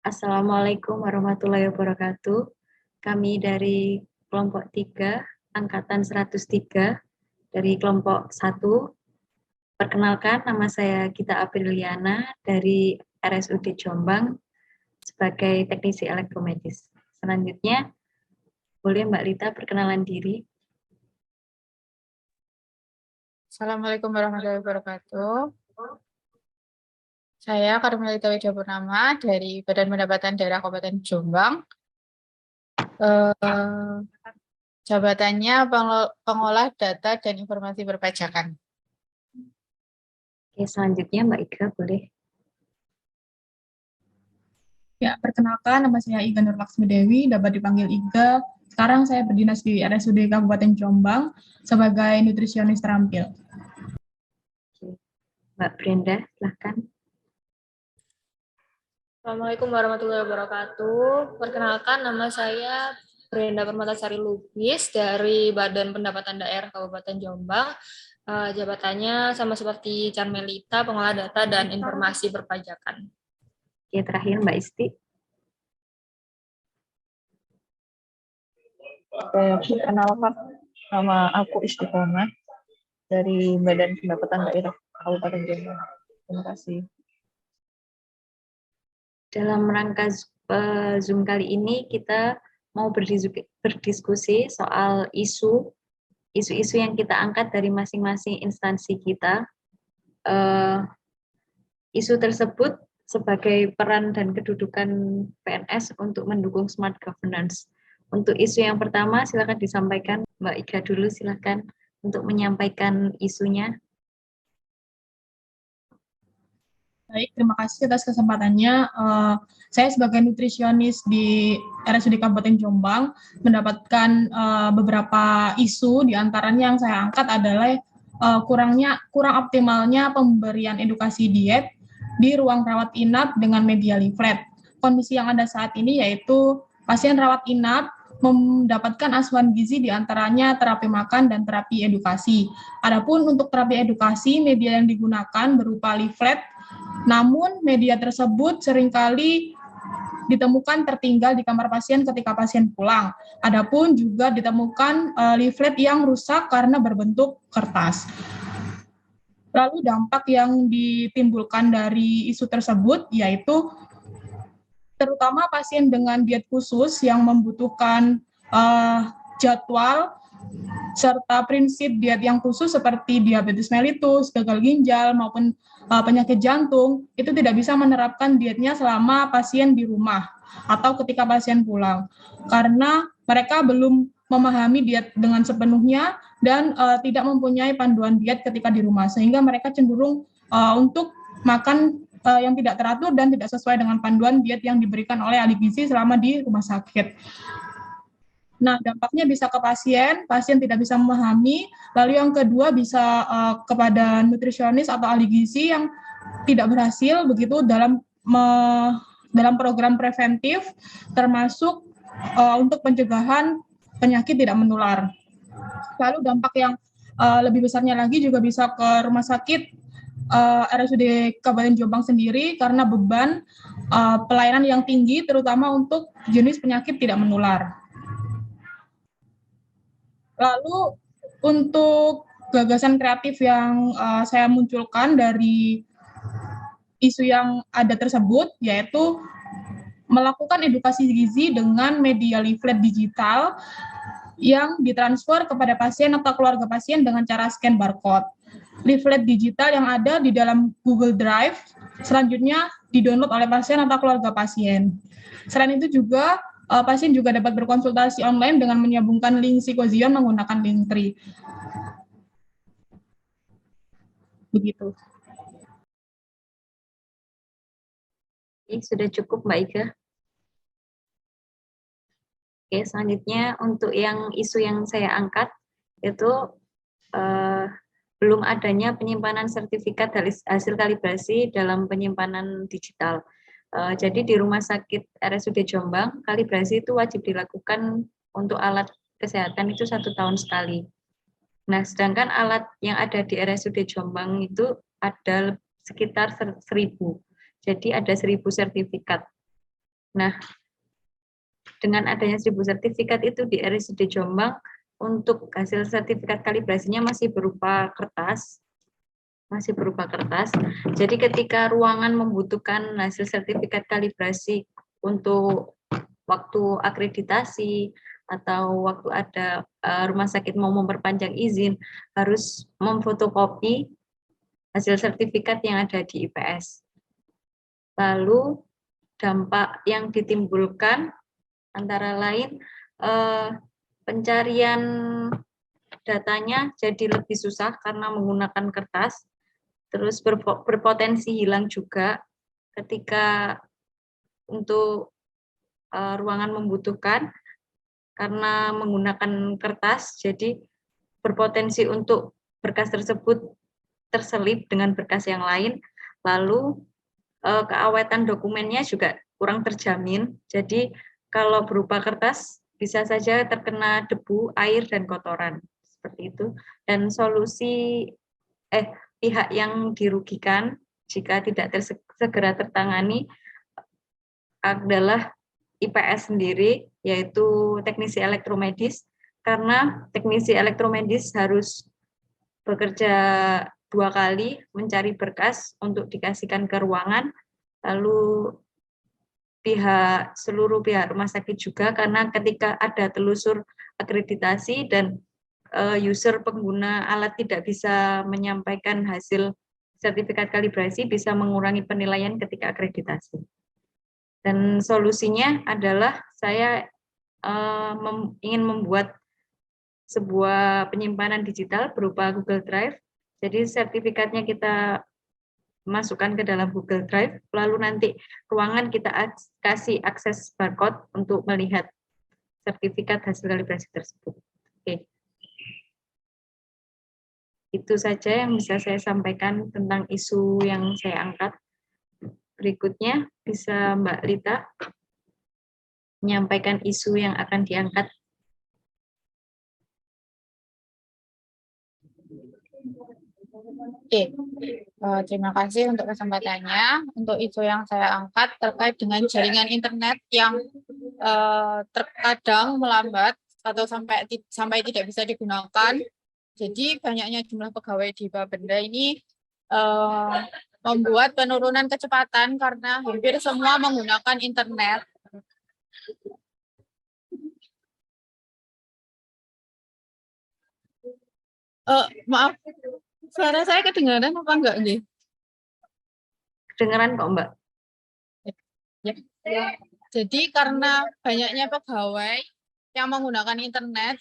Assalamualaikum warahmatullahi wabarakatuh. Kami dari kelompok 3, angkatan 103, dari kelompok 1. Perkenalkan, nama saya Gita Apriliana dari RSUD Jombang sebagai teknisi elektromedis. Selanjutnya, boleh Mbak Lita perkenalan diri. Assalamualaikum warahmatullahi wabarakatuh. Saya Karmelita Widya-Purnama dari Badan Pendapatan Daerah Kabupaten Jombang. Eh, Jabatannya Pengolah Data dan Informasi Perpajakan. Oke, selanjutnya Mbak Iga boleh. Ya, perkenalkan nama saya Iga Nurlaksmi Dewi, dapat dipanggil Iga. Sekarang saya berdinas di RSUD Kabupaten Jombang sebagai nutrisionis terampil. Oke. Mbak Brenda, silahkan. Assalamualaikum warahmatullahi wabarakatuh. Perkenalkan, nama saya Brenda Permatasari Lubis dari Badan Pendapatan Daerah Kabupaten Jombang. Jabatannya sama seperti Carmelita, Pengolah Data dan Informasi Perpajakan. Oke, terakhir Mbak Isti. Perkenalkan, nama aku Istiqomah dari Badan Pendapatan Daerah Kabupaten Jombang. Terima kasih. Dalam rangka Zoom kali ini kita mau berdiskusi soal isu yang kita angkat dari masing-masing instansi kita. Isu tersebut sebagai peran dan kedudukan PNS untuk mendukung smart governance. Untuk isu yang pertama, silakan disampaikan. Mbak Iga dulu, silakan untuk menyampaikan isunya. Baik, terima kasih atas kesempatannya. Saya sebagai nutrisionis di RSUD Kabupaten Jombang mendapatkan beberapa isu, diantaranya yang saya angkat adalah kurang optimalnya pemberian edukasi diet di ruang rawat inap dengan media leaflet. Kondisi yang ada saat ini yaitu pasien rawat inap mendapatkan asuhan gizi diantaranya terapi makan dan terapi edukasi. Adapun untuk terapi edukasi, media yang digunakan berupa leaflet, namun media tersebut seringkali ditemukan tertinggal di kamar pasien ketika pasien pulang. Adapun juga ditemukan leaflet yang rusak karena berbentuk kertas. Lalu dampak yang ditimbulkan dari isu tersebut yaitu terutama pasien dengan diet khusus yang membutuhkan jadwal serta prinsip diet yang khusus seperti diabetes mellitus, gagal ginjal, maupun penyakit jantung, itu tidak bisa menerapkan dietnya selama pasien di rumah atau ketika pasien pulang. Karena mereka belum memahami diet dengan sepenuhnya dan tidak mempunyai panduan diet ketika di rumah, sehingga mereka cenderung untuk makan yang tidak teratur dan tidak sesuai dengan panduan diet yang diberikan oleh ahli gizi selama di rumah sakit. Nah, dampaknya bisa ke pasien tidak bisa memahami, lalu yang kedua bisa kepada nutrisionis atau ahli gizi yang tidak berhasil begitu dalam program preventif, termasuk untuk pencegahan penyakit tidak menular. Lalu dampak yang lebih besarnya lagi juga bisa ke rumah sakit RSUD Kabupaten Jombang sendiri karena beban pelayanan yang tinggi, terutama untuk jenis penyakit tidak menular. Lalu untuk gagasan kreatif yang saya munculkan dari isu yang ada tersebut, yaitu melakukan edukasi gizi dengan media leaflet digital yang ditransfer kepada pasien atau keluarga pasien dengan cara scan barcode. Leaflet digital yang ada di dalam Google Drive, selanjutnya di-download oleh pasien atau keluarga pasien. Selain itu juga pasien juga dapat berkonsultasi online dengan menyambungkan link Psikozion menggunakan Linktree. Begitu. Oke, sudah cukup Mbak Iga. Oke, selanjutnya untuk yang isu yang saya angkat itu belum adanya penyimpanan sertifikat hasil kalibrasi dalam penyimpanan digital. Jadi di Rumah Sakit RSUD Jombang, kalibrasi itu wajib dilakukan untuk alat kesehatan itu 1 tahun sekali. Nah, sedangkan alat yang ada di RSUD Jombang itu ada sekitar 1.000. Jadi ada 1.000 sertifikat. Nah, dengan adanya 1000 sertifikat itu di RSUD Jombang, untuk hasil sertifikat kalibrasinya masih berupa kertas. Jadi ketika ruangan membutuhkan hasil sertifikat kalibrasi untuk waktu akreditasi atau waktu ada rumah sakit mau memperpanjang izin, harus memfotokopi hasil sertifikat yang ada di IPS. Lalu dampak yang ditimbulkan antara lain pencarian datanya jadi lebih susah karena menggunakan kertas, terus berpotensi hilang juga ketika untuk ruangan membutuhkan karena menggunakan kertas, jadi berpotensi untuk berkas tersebut terselip dengan berkas yang lain, lalu keawetan dokumennya juga kurang terjamin, jadi kalau berupa kertas bisa saja terkena debu, air, dan kotoran, seperti itu. Dan solusi pihak yang dirugikan jika tidak segera tertangani adalah IPS sendiri, yaitu teknisi elektromedis, karena teknisi elektromedis harus bekerja 2 kali mencari berkas untuk dikasihkan ke ruangan, lalu seluruh pihak rumah sakit juga, karena ketika ada telusur akreditasi dan user pengguna alat tidak bisa menyampaikan hasil sertifikat kalibrasi, bisa mengurangi penilaian ketika akreditasi. Dan solusinya adalah saya ingin membuat sebuah penyimpanan digital berupa Google Drive. Jadi sertifikatnya kita masukkan ke dalam Google Drive, lalu nanti ruangan kita kasih akses barcode untuk melihat sertifikat hasil kalibrasi tersebut. Oke. Itu saja yang bisa saya sampaikan tentang isu yang saya angkat. Berikutnya bisa Mbak Lita menyampaikan isu yang akan diangkat. Oke, terima kasih untuk kesempatannya. Untuk isu yang saya angkat terkait dengan jaringan internet yang terkadang melambat atau sampai tidak bisa digunakan. Jadi banyaknya jumlah pegawai di Bapenda ini membuat penurunan kecepatan karena hampir semua menggunakan internet. Maaf, suara saya kedengaran apa enggak nih? Kedengaran kok Mbak. Ya. Jadi karena banyaknya pegawai yang menggunakan internet,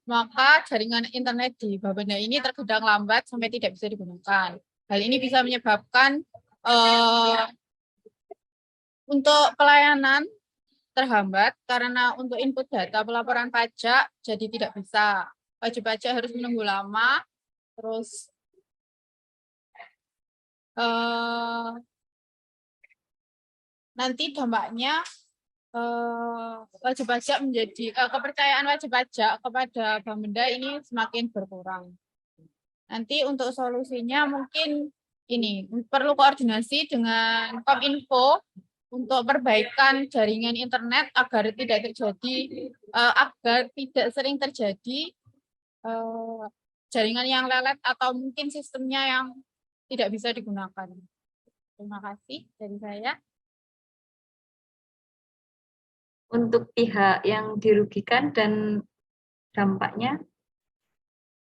maka jaringan internet di Bapenda ini terkadang lambat sampai tidak bisa digunakan. Hal ini bisa menyebabkan untuk pelayanan terhambat karena untuk input data pelaporan pajak jadi tidak bisa. Wajib pajak harus menunggu lama, terus nanti dampaknya wajib pajak menjadi kepercayaan wajib pajak kepada Bapenda ini semakin berkurang. Nanti untuk solusinya mungkin ini perlu koordinasi dengan Kominfo untuk perbaikan jaringan internet agar tidak sering terjadi jaringan yang lelet atau mungkin sistemnya yang tidak bisa digunakan. Terima kasih dari saya. Untuk pihak yang dirugikan dan dampaknya,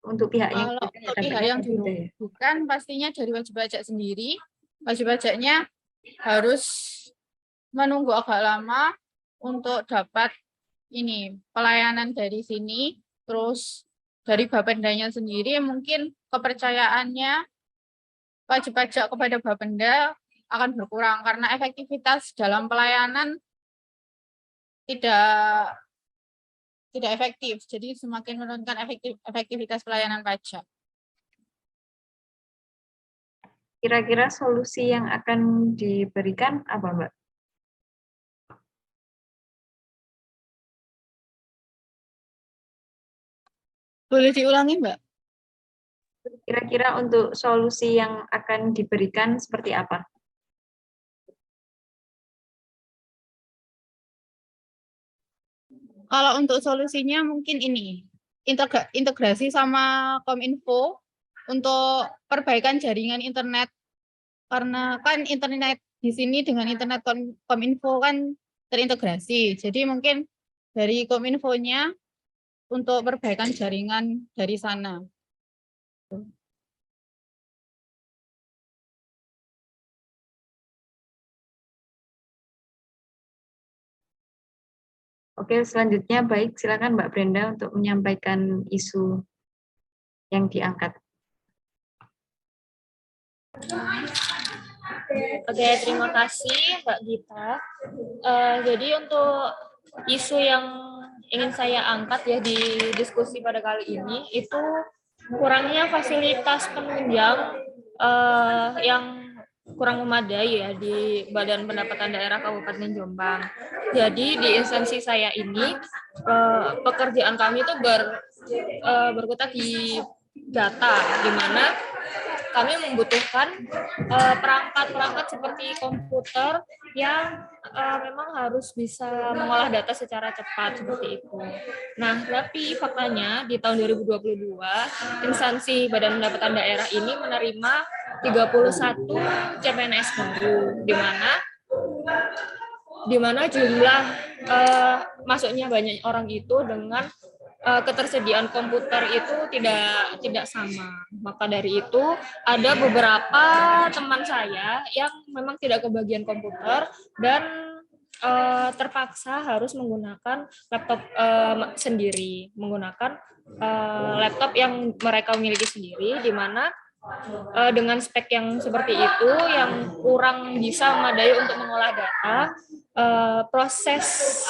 untuk pihak yang dirugikan pastinya dari wajib pajak sendiri. Wajib pajaknya harus menunggu agak lama untuk dapat pelayanan dari sini. Terus dari Bapendanya sendiri mungkin kepercayaannya wajib pajak kepada Bapenda akan berkurang karena efektivitas dalam pelayanan tidak efektif, jadi semakin menurunkan efektivitas pelayanan pajak. Kira-kira solusi yang akan diberikan apa, Mbak? Boleh diulangi, Mbak? Kira-kira untuk solusi yang akan diberikan seperti apa? Kalau untuk solusinya mungkin ini, integrasi sama Kominfo untuk perbaikan jaringan internet. Karena kan internet di sini dengan internet Kominfo kan terintegrasi. Jadi mungkin dari Kominfonya untuk perbaikan jaringan dari sana. Oke, selanjutnya baik, silakan Mbak Brenda untuk menyampaikan isu yang diangkat. Oke, terima kasih Mbak Gita. Jadi untuk isu yang ingin saya angkat ya di diskusi pada kali ini itu kurangnya fasilitas penunjang yang kurang memadai ya di Badan Pendapatan Daerah Kabupaten Jombang. Jadi di instansi saya ini pekerjaan kami itu berkutat di data, di mana kami membutuhkan perangkat-perangkat seperti komputer yang memang harus bisa mengolah data secara cepat seperti itu. Nah, tapi faktanya di tahun 2022 instansi Badan Pendapatan Daerah ini menerima 31 CPNS baru, di mana jumlah masuknya banyak orang itu dengan ketersediaan komputer itu tidak sama. Maka dari itu ada beberapa teman saya yang memang tidak kebagian komputer dan terpaksa harus menggunakan laptop sendiri, menggunakan laptop yang mereka miliki sendiri, di mana dengan spek yang seperti itu yang kurang bisa memadai untuk mengolah data, proses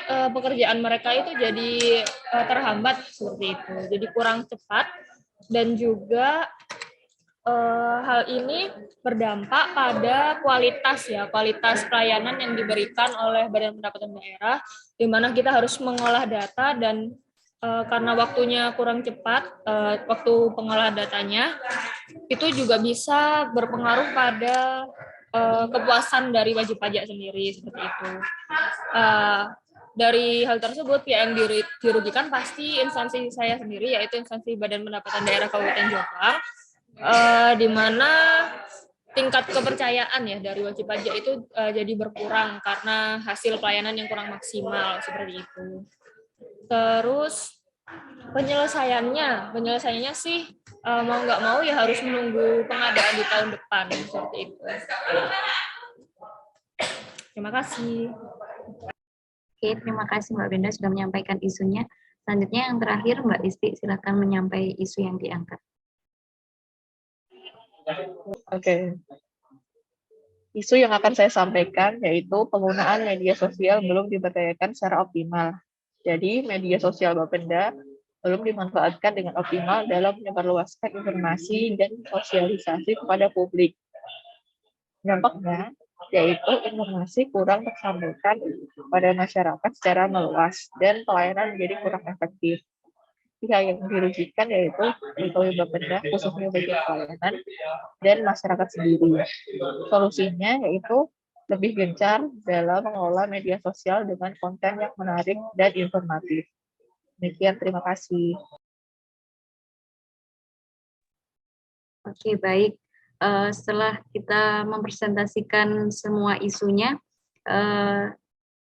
pekerjaan mereka itu jadi terhambat seperti itu, jadi kurang cepat dan juga hal ini berdampak pada kualitas pelayanan yang diberikan oleh Badan Pendapatan Daerah, di mana kita harus mengolah data dan karena waktunya kurang cepat, waktu pengolahan datanya itu juga bisa berpengaruh pada kepuasan dari wajib pajak sendiri seperti itu. Dari hal tersebut, yang dirugikan pasti instansi saya sendiri, yaitu instansi Badan Pendapatan Daerah Kabupaten Jombang, di mana tingkat kepercayaan ya dari wajib pajak itu jadi berkurang karena hasil pelayanan yang kurang maksimal seperti itu. Terus penyelesaiannya sih mau nggak mau ya harus menunggu pengadaan di tahun depan seperti itu. Terima kasih. Oke, terima kasih Mbak Brenda sudah menyampaikan isunya. Selanjutnya yang terakhir Mbak Isti, silakan menyampaikan isu yang diangkat. Oke. Isu yang akan saya sampaikan yaitu penggunaan media sosial belum diberdayakan secara optimal. Jadi, media sosial Bapenda belum dimanfaatkan dengan optimal dalam menyebarluaskan informasi dan sosialisasi kepada publik. Dampaknya, yaitu informasi kurang tersampaikan pada masyarakat secara meluas dan pelayanan menjadi kurang efektif. Pihak yang dirugikan yaitu pegawai Bapenda, khususnya bagian pelayanan, dan masyarakat sendiri. Solusinya yaitu lebih gencar dalam mengelola media sosial dengan konten yang menarik dan informatif. Demikian, terima kasih. Oke, baik. Setelah kita mempresentasikan semua isunya,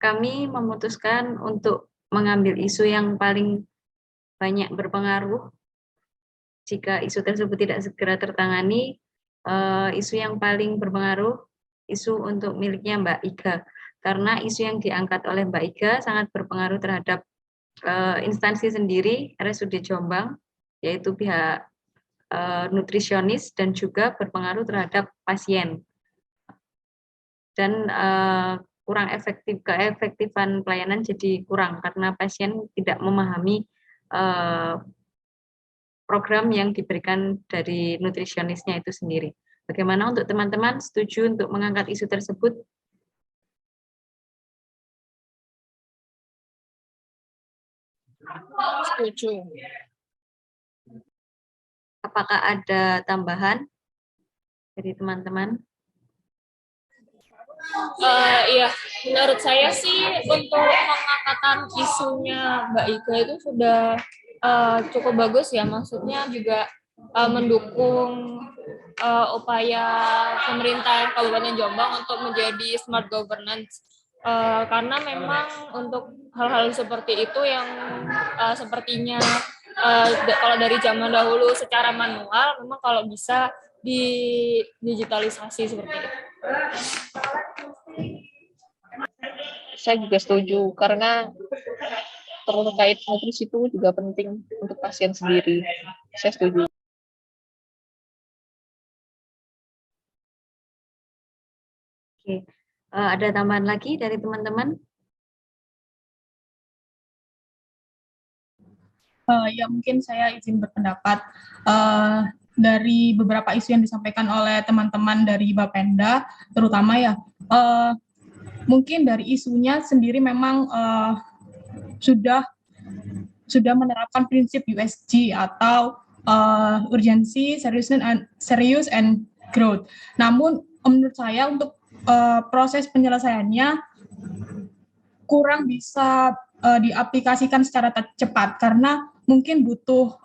kami memutuskan untuk mengambil isu yang paling banyak berpengaruh. Jika isu tersebut tidak segera tertangani, isu yang paling berpengaruh, isu untuk miliknya Mbak Iga. Karena isu yang diangkat oleh Mbak Iga sangat berpengaruh terhadap instansi sendiri, RSUD Jombang, yaitu pihak nutrisionis dan juga berpengaruh terhadap pasien. Dan kurang keefektifan pelayanan jadi kurang karena pasien tidak memahami program yang diberikan dari nutrisionisnya itu sendiri. Bagaimana untuk teman-teman setuju untuk mengangkat isu tersebut? Setuju. Apakah ada tambahan dari teman-teman? Iya, menurut saya sih untuk mengangkat pendekatan isunya Mbak Iga itu sudah cukup bagus ya, maksudnya juga mendukung upaya pemerintah Kabupaten Jombang untuk menjadi smart governance. Karena memang untuk hal-hal seperti itu yang sepertinya kalau dari zaman dahulu secara manual, memang kalau bisa digitalisasi seperti itu. Saya juga setuju, karena terkait nutrisi itu juga penting untuk pasien sendiri. Saya setuju. Oke, ada tambahan lagi dari teman-teman? Ya mungkin saya izin berpendapat. Dari beberapa isu yang disampaikan oleh teman-teman dari Bapenda, terutama ya, mungkin dari isunya sendiri memang sudah menerapkan prinsip USG atau urgency, serious and growth. Namun menurut saya untuk proses penyelesaiannya kurang bisa diaplikasikan secara cepat karena mungkin butuh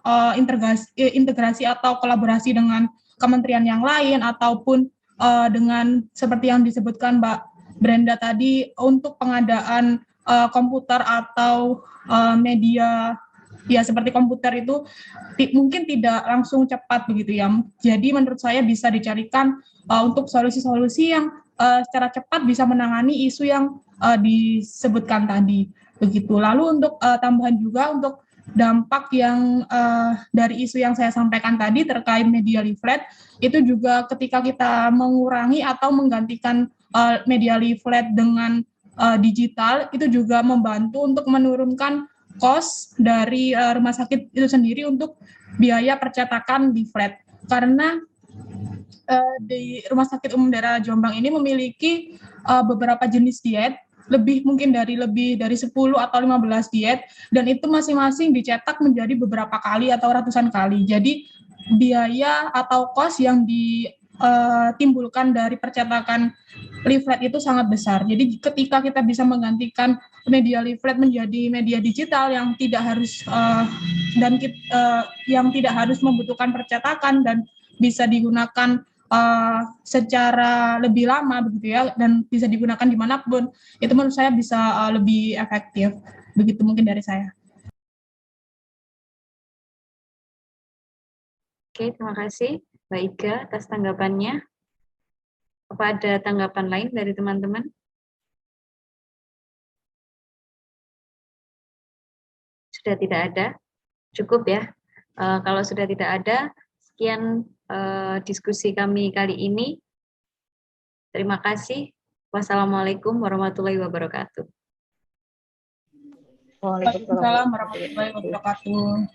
integrasi atau kolaborasi dengan kementerian yang lain ataupun dengan seperti yang disebutkan Mbak Brenda tadi untuk pengadaan komputer atau media ya seperti komputer itu mungkin tidak langsung cepat begitu ya. Jadi menurut saya bisa dicarikan untuk solusi-solusi yang secara cepat bisa menangani isu yang disebutkan tadi begitu. Lalu untuk tambahan juga untuk dampak yang dari isu yang saya sampaikan tadi terkait media leaflet itu juga ketika kita mengurangi atau menggantikan media leaflet dengan digital itu juga membantu untuk menurunkan cost dari rumah sakit itu sendiri untuk biaya percetakan leaflet karena di Rumah Sakit Umum Daerah Jombang ini memiliki beberapa jenis diet, mungkin lebih dari 10 atau 15 diet, dan itu masing-masing dicetak menjadi beberapa kali atau ratusan kali. Jadi biaya atau cost yang ditimbulkan dari percetakan leaflet itu sangat besar. Jadi ketika kita bisa menggantikan media leaflet menjadi media digital yang tidak harus yang tidak harus membutuhkan percetakan dan bisa digunakan secara lebih lama begitu ya dan bisa digunakan dimanapun itu menurut saya bisa lebih efektif begitu mungkin dari saya. Oke, terima kasih Mbak Iga atas tanggapannya. Apa ada tanggapan lain dari teman-teman? Sudah tidak ada? Cukup ya. Kalau sudah tidak ada, sekian diskusi kami kali ini. Terima kasih. Wassalamualaikum warahmatullahi wabarakatuh. Waalaikumsalam warahmatullahi wabarakatuh.